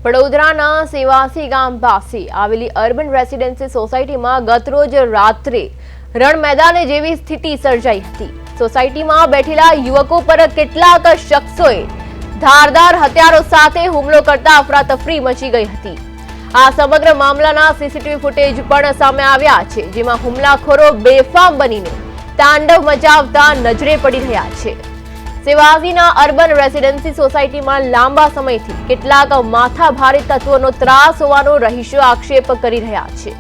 વડોદરાના સેવાસી ગામ પાસે આવેલી અર્બન રેસિડેન્સી સોસાયટીમાં ગતરોજ રાત્રે રણ મેદાને જેવી સ્થિતિ સર્જાઈ હતી। સોસાયટીમાં બેઠેલા યુવકો પર કેટલાક શખ્સોએ ધારદાર હથિયારો સાથે હુમલો કરતા અફરાતફરી મચી ગઈ હતી। આ સમગ્ર મામલાના સીસીટીવી ફૂટેજ પણ સામે આવ્યા છે, જેમાં હુમલાખોરો બેફામ બનીને તાંડવ મચાવતા નજરે પડી રહ્યા છે। સેવાસીના અર્બન રેસિડેન્સી સોસાયટીમાં લાંબા સમયથી કેટલાક માથાભારે તત્વોનો ત્રાસ હોવાનો રહીશો આક્ષેપ કરી રહ્યા છે।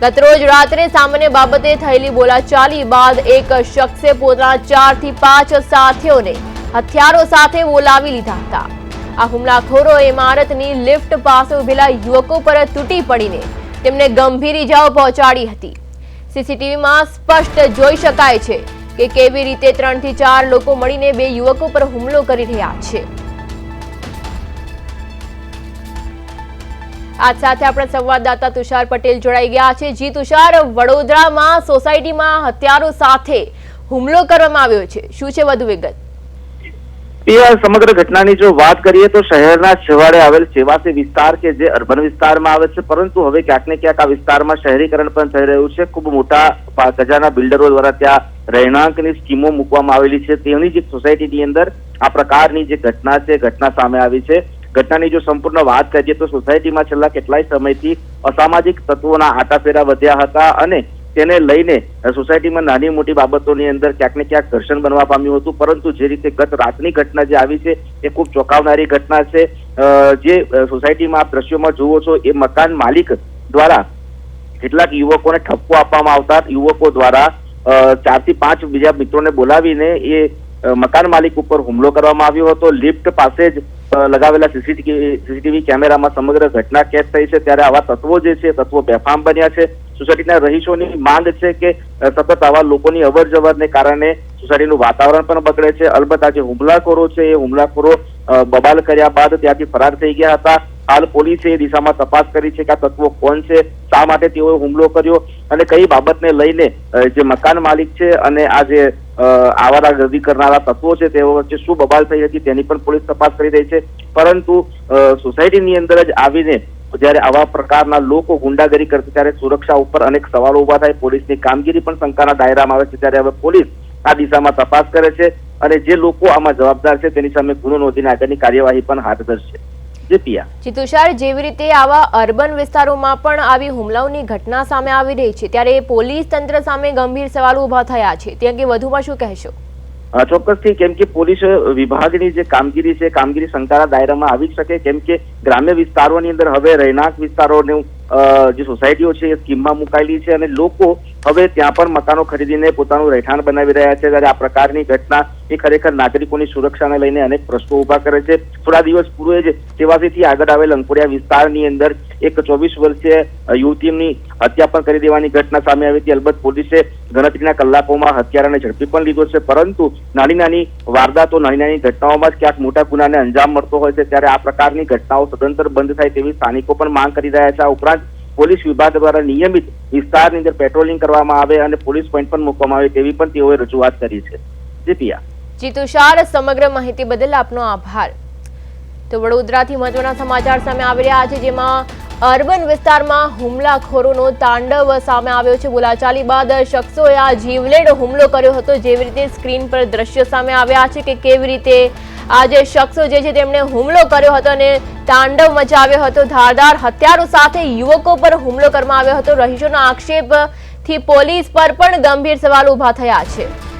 ગતરોજ રાત્રે સામાન્ય બાબતે થયેલી બોલાચાલી બાદ એક શખ્સે પોતાના 4 થી 5 સાથીઓને હથિયારો સાથે બોલાવી લીધા હતા। આ હુમલાખોરોએ ઇમારતની લિફ્ટ પાસે ઉભેલા યુવકો પર તૂટી પડીને તેમને ગંભીર ઇજાઓ પહોંચાડી હતી। સીસીટીવીમાં સ્પષ્ટ જોઈ શકાય છે કે કેવી રીતે 3 થી 4 લોકો મળીને બે યુવકો પર હુમલો કરી રહ્યા છે। આજ સાથે આપણા સંવાદદાતા તુષાર પટેલ જોડાઈ ગયા છે। જી તુષાર, વડોદરામાં સોસાયટીમાં હથિયારો સાથે હુમલો કરવામાં આવ્યો છે, શું છે વધુ વિગત? સમગ્ર ઘટનાની જો વાત કરીએ તો શહેરના છેવાડે આવેલ સેવાસી વિસ્તાર કે જે અર્બન વિસ્તારમાં આવે છે, પરંતુ હવે ક્યાંક ને ક્યાંક આ વિસ્તારમાં શહેરીકરણ પણ થઈ રહ્યું છે। ખૂબ મોટા ગજાના બિલ્ડરો દ્વારા ત્યાં રહેણાંકની સ્કીમો મૂકવામાં આવેલી છે। તેની જ સોસાયટીની અંદર આ પ્રકારની જે ઘટના છે ઘટના સામે આવી છે। ઘટનાની જો સંપૂર્ણ વાત કરીએ તો સોસાયટીમાં છેલ્લા કેટલાય સમયથી અસામાજિક તત્વોના આટાફેરા વધ્યા હતા અને તેને લઈને સોસાયટીમાં નાની મોટી બાબતોની અંદર ક્યાંક ને ક્યાંક ઘર્ષણ બનવા પામ્યું હતું, પરંતુ જે રીતે ગત રાતની ઘટના જે આવી છે એ ખૂબ ચોંકાવનારી ઘટના છે। જે સોસાયટીમાં આપ દ્રશ્યોમાં જુઓ છો એ મકાન માલિક દ્વારા કેટલાક યુવકોને ઠપકો આપવામાં આવતા યુવકો દ્વારા 4 થી 5 બીજા મિત્રોને બોલાવીને એ મકાન માલિક ઉપર હુમલો કરવામાં આવ્યો હતો। લિફ્ટ પાસે જ લગાવેલા સીસીટીવી કેમેરામાં સમગ્ર ઘટના કેદ થઈ છે। ત્યારે આવા તત્વો જે છે તત્વો બેફામ બન્યા છે। સોસાયટીના રહીશોની માંગ છે કે સતત આવા લોકોની અવર જવરને કારણે સોસાયટીનું વાતાવરણ પણ બગડે છે। અલબત્ત આ જે હુમલાખોરો છે એ હુમલાખોરો બબાલ કર્યા બાદ ત્યાંથી ફરાર થઈ ગયા હતા। હાલ પોલીસે એ દિશામાં તપાસ કરી છે કે આ તત્વો કોણ છે, શા માટે તેઓએ હુમલો કર્યો અને કઈ બાબતને લઈને જે મકાન માલિક છે અને આ જે આવારાગર્દી કરનારા તત્વો છે તેઓ વચ્ચે શું બબાલ થઈ હતી તેની પણ પોલીસ તપાસ કરી રહી છે। પરંતુ સોસાયટીની અંદર જ આવીને જયારે આવા પ્રકારના લોકો ગુંડાગીરી કરતા ત્યારે સુરક્ષા ઉપર અનેક સવાલો ઉભા થાય। પોલીસની કામગીરી પણ શંકાના દાયરામાં આવે છે। ત્યારે હવે પોલીસ આ દિશામાં તપાસ કરે છે અને જે લોકો આમાં જવાબદાર છે તેની સામે ગુનો નોંધીને આગળની કાર્યવાહી પણ હાથ ધરશે। જી તુષાર, જેવી રીતે આવા અર્બન વિસ્તારોમાં પણ આવી હુમલાઓની ઘટના સામે આવી રહી છે, ત્યારે પોલીસ તંત્ર સામે ગંભીર સવાલો ઉભા થયા છે, તે અંગે વધુમાં શું કહેશો? ચોક્કસથી, કેમ કે પોલીસ વિભાગની જે કામગીરી છે કામગીરી શંકાના દાયરામાં આવી શકે, કેમ કે ગ્રામ્ય વિસ્તારોની અંદર હવે રહેણાંક વિસ્તારોનું જે સોસાયટીઓ છે એ સ્કીમમાં મુકાયેલી છે અને લોકો હવે ત્યાં પણ મકાનો ખરીદીને પોતાનું રહેઠાણ બનાવી રહ્યા છે। ત્યારે આ પ્રકારની ઘટના એ ખરેખર નાગરિકોની સુરક્ષાને લઈને અનેક પ્રશ્નો ઉભા કરે છે। થોડા દિવસ પૂર્વે જ સેવાસીથી આગળ આવેલ અંકોડિયા વિસ્તારની અંદર એક 24 વર્ષીય યુવતીની હત્યા પણ કરી દેવાની ઘટના સામે આવી હતી। અલબત્ત પોલીસે ગણતરીના કલાકોમાં હત્યારાને ઝડપી પણ લીધો છે, પરંતુ નાની નાની વારદાતો નાની નાની ઘટનાઓમાં જ ક્યાંક મોટા ગુનાને અંજામ મળતો હોય છે। ત્યારે આ પ્રકારની ઘટનાઓ સદંતર બંધ થાય તેવી સ્થાનિકો પણ માંગ કરી રહ્યા છે। આ ઉપરાંત પોલીસ વિભાગ દ્વારા નિયમિત વિસ્તારની અંદર પેટ્રોલિંગ કરવામાં આવે અને પોલીસ પોઈન્ટ પણ મૂકવામાં આવે તેવી પણ તેઓએ રજૂઆત કરી છે। જી તુષાર, સમગ્ર માહિતી બદલ આપનો આભાર। તો વડોદરાથી મહત્વના સમાચાર સામે આવી રહ્યા છે, જેમાં અર્બન વિસ્તારમાં હુમલાખોરોનો તાંડવ સામે આવ્યો છે। બોલાચાલી બાદ શખ્સોએ આ જીવલેણ હુમલો કર્યો હતો। જેવી રીતે સ્ક્રીન પર દ્રશ્ય સામે આવ્યા છે કે કેવી રીતે આ જે શખ્સો જે છે તેમણે હુમલો કર્યો હતો અને તાંડવ મચાવ્યો હતો। ધારદાર હથિયારો સાથે યુવકો પર હુમલો કરવામાં આવ્યો હતો। રહીશોના આક્ષેપથી પોલીસ પર પણ ગંભીર સવાલ ઉભા થયા છે।